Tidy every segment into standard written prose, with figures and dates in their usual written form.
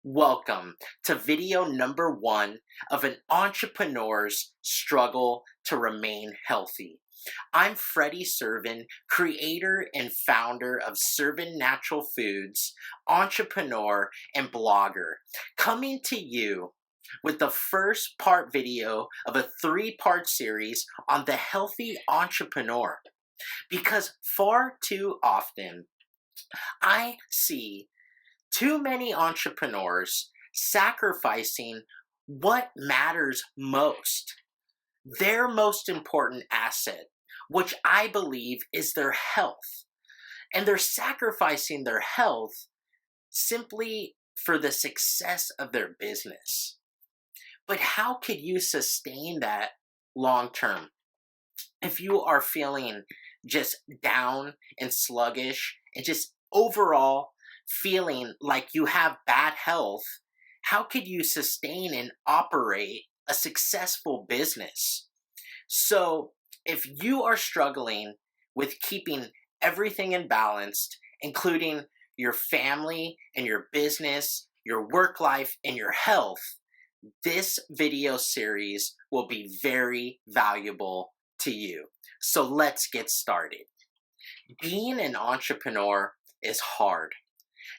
Welcome to video number one of an entrepreneur's struggle to remain healthy. I'm Freddie Servin, creator and founder of Servin Natural Foods, entrepreneur and blogger, coming to you with the first part video of a three-part series on the healthy entrepreneur. Because far too often, I see too many entrepreneurs sacrificing what matters most, their most important asset, which I believe is their health. And they're sacrificing their health simply for the success of their business. But how could you sustain that long term if you are feeling just down and sluggish and just overall feeling like you have bad health? How could you sustain and operate a successful business? So, if you are struggling with keeping everything in balance, including your family and your business, your work life, and your health, this video series will be very valuable to you. So let's get started. Being an entrepreneur is hard,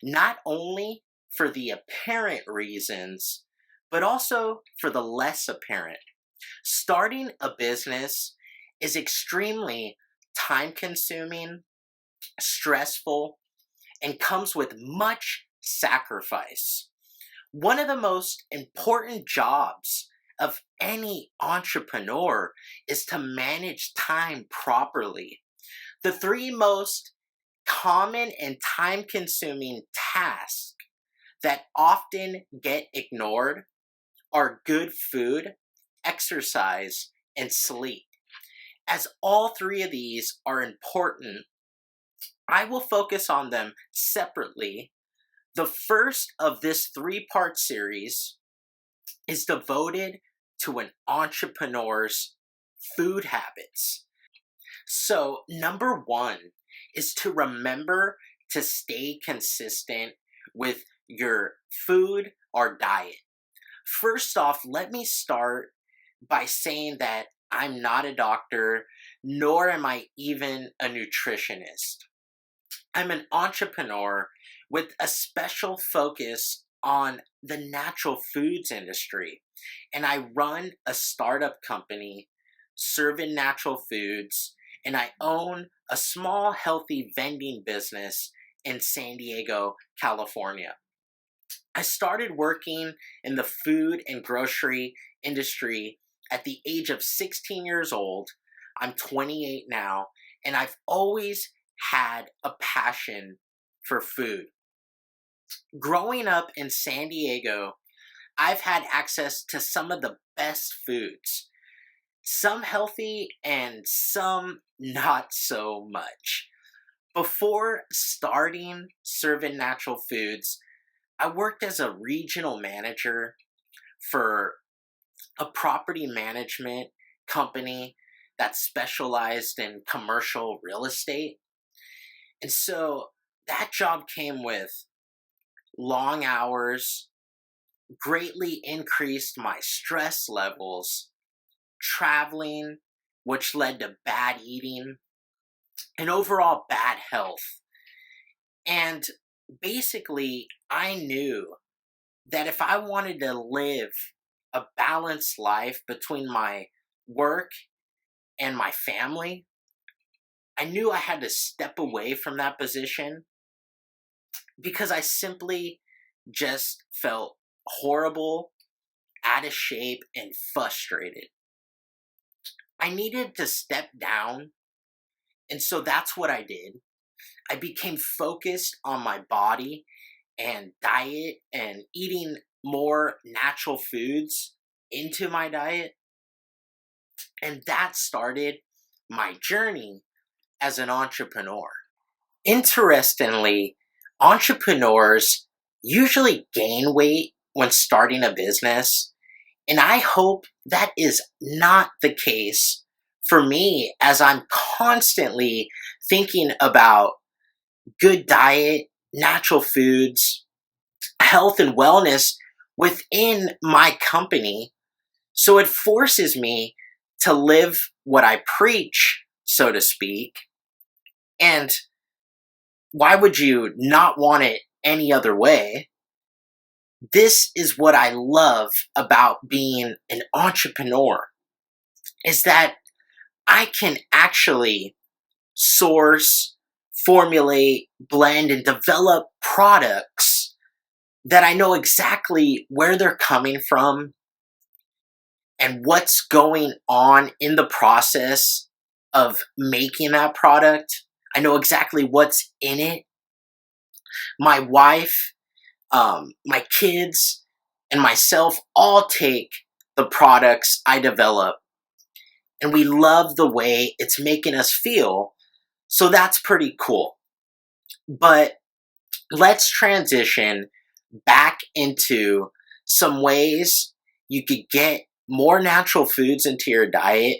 not only for the apparent reasons, but also for the less apparent. Starting a business is extremely time consuming, stressful, and comes with much sacrifice. One of the most important jobs of any entrepreneur is to manage time properly. The three most common and time consuming tasks that often get ignored are good food, exercise, and sleep. As all three of these are important, I will focus on them separately. The first of this three-part series is devoted to an entrepreneur's food habits. So, number one is to remember to stay consistent with your food or diet. First off, let me start by saying that I'm not a doctor, nor am I even a nutritionist. I'm an entrepreneur with a special focus on the natural foods industry, and I run a startup company, Servin Natural Foods, and I own a small healthy vending business in San Diego, California. I started working in the food and grocery industry at the age of 16 years old. I'm 28 now, and I've always had a passion for food. Growing up in San Diego, I've had access to some of the best foods, some healthy and some not so much. Before starting Servin Natural Foods, I worked as a regional manager for a property management company that specialized in commercial real estate. And so that job came with long hours, greatly increased my stress levels, traveling, which led to bad eating, and overall bad health. And basically, I knew that if I wanted to live a balanced life between my work and my family, I knew I had to step away from that position because I simply just felt horrible, out of shape, and frustrated. I needed to step down, and so that's what I did. I became focused on my body and diet and eating more natural foods into my diet. And that started my journey as an entrepreneur. Interestingly, entrepreneurs usually gain weight when starting a business, and I hope that is not the case for me as I'm constantly thinking about good diet, natural foods, health and wellness within my company. So it forces me to live what I preach, so to speak. And why would you not want it any other way? This is what I love about being an entrepreneur, is that I can actually source, formulate, blend, and develop products that I know exactly where they're coming from and what's going on in the process of making that product. I know exactly what's in it. My wife, my kids, and myself all take the products I develop, and we love the way it's making us feel. So that's pretty cool. But let's transition back into some ways you could get more natural foods into your diet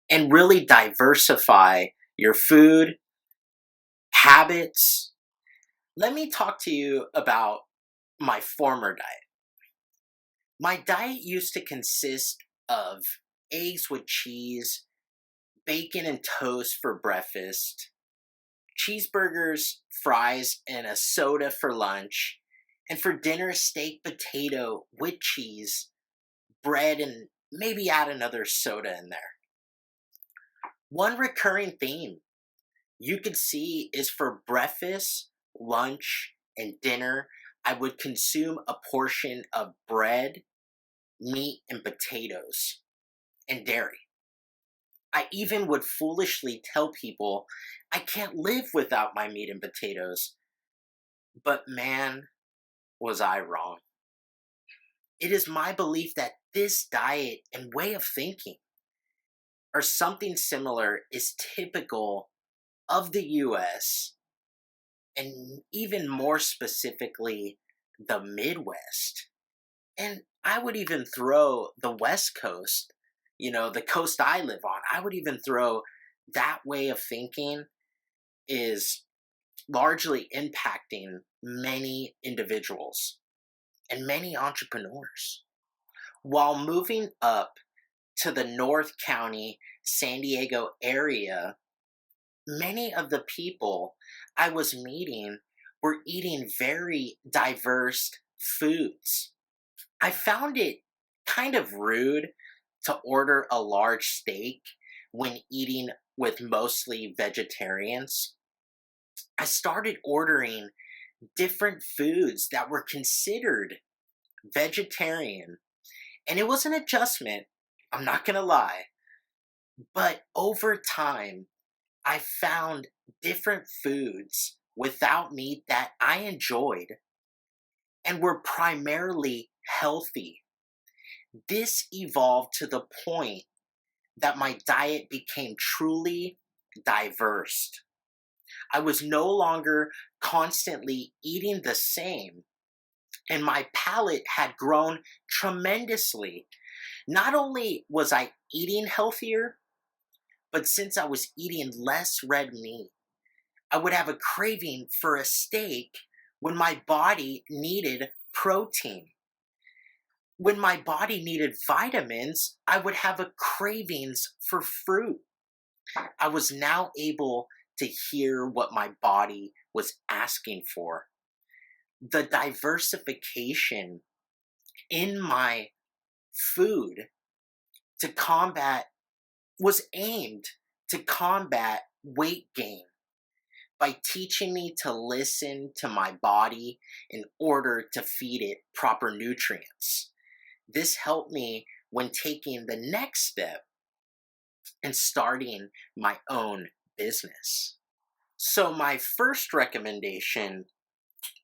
and really diversify your food habits. Let me talk to you about my former diet. My diet used to consist of eggs with cheese, bacon and toast for breakfast, cheeseburgers, fries, and a soda for lunch, and for dinner, steak, potato with cheese, bread, and maybe add another soda in there. One recurring theme you could see is for breakfast, lunch, and dinner, I would consume a portion of bread, meat, and potatoes, and dairy. I even would foolishly tell people I can't live without my meat and potatoes. But man, was I wrong. It is my belief that this diet and way of thinking, or something similar, is typical of the US and even more specifically the Midwest. And I would even throw the West Coast, the coast I live on, I would even throw that way of thinking is largely impacting many individuals and many entrepreneurs. While moving up to the North County, San Diego area, many of the people I was meeting were eating very diverse foods. I found it kind of rude to order a large steak when eating with mostly vegetarians. I started ordering different foods that were considered vegetarian, and it was an adjustment, I'm not gonna lie. But over time, I found different foods without meat that I enjoyed and were primarily healthy. This evolved to the point that my diet became truly diverse. I was no longer constantly eating the same, and my palate had grown tremendously. Not only was I eating healthier, but since I was eating less red meat, I would have a craving for a steak when my body needed protein. When my body needed vitamins, I would have a cravings for fruit. I was now able to hear what my body was asking for. The diversification in my food to combat was aimed to combat weight gain by teaching me to listen to my body in order to feed it proper nutrients. This helped me when taking the next step and starting my own business. So, my first recommendation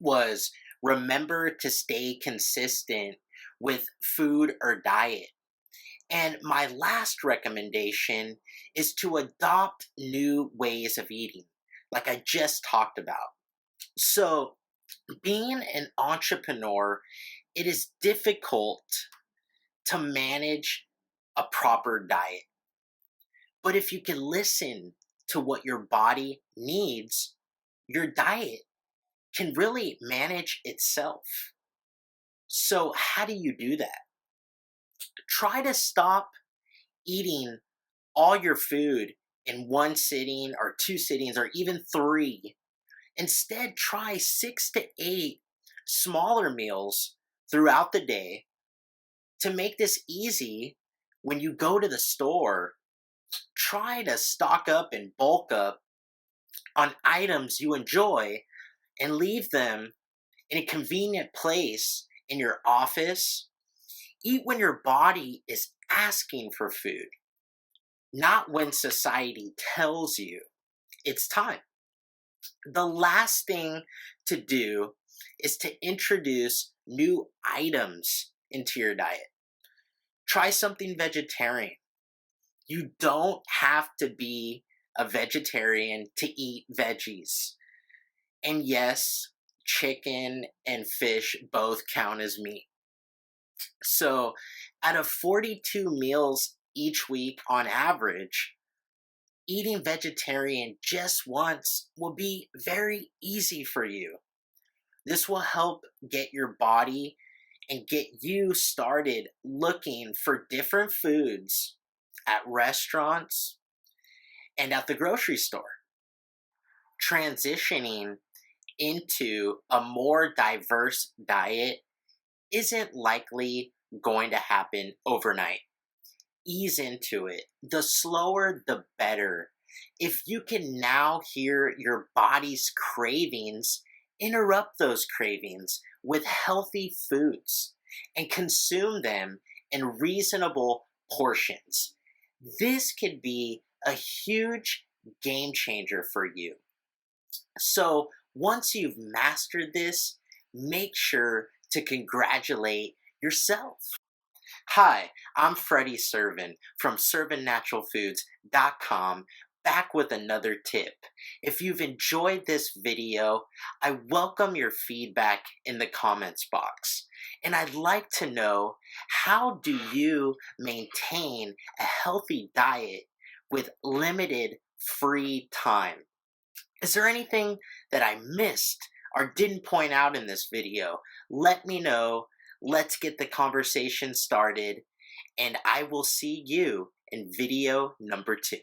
was remember to stay consistent with food or diet. And my last recommendation is to adopt new ways of eating, like I just talked about. So, being an entrepreneur, it is difficult to manage a proper diet. But if you can listen to what your body needs, your diet can really manage itself. So, how do you do that? Try to stop eating all your food in one sitting or two sittings or even three. Instead, try 6 to 8 smaller meals throughout the day to make this easy. When you go to the store, try to stock up and bulk up on items you enjoy and leave them in a convenient place in your office. Eat when your body is asking for food, not when society tells you it's time. The last thing to do is to introduce new items into your diet. Try something vegetarian. You don't have to be a vegetarian to eat veggies. And yes, chicken and fish both count as meat. So, out of 42 meals each week on average, eating vegetarian just once will be very easy for you. This will help get your body and get you started looking for different foods at restaurants and at the grocery store. Transitioning into a more diverse diet isn't likely going to happen overnight. Ease into it. The slower, the better. If you can now hear your body's cravings, interrupt those cravings with healthy foods and consume them in reasonable portions. This could be a huge game changer for you. So, once you've mastered this, make sure to congratulate yourself. Hi, I'm Freddie Servin from ServinNaturalFoods.com, back with another tip. If you've enjoyed this video, I welcome your feedback in the comments box. And I'd like to know, how do you maintain a healthy diet with limited free time? Is there anything that I missed or didn't point out in this video? Let me know. Let's get the conversation started, and I will see you in video number 2.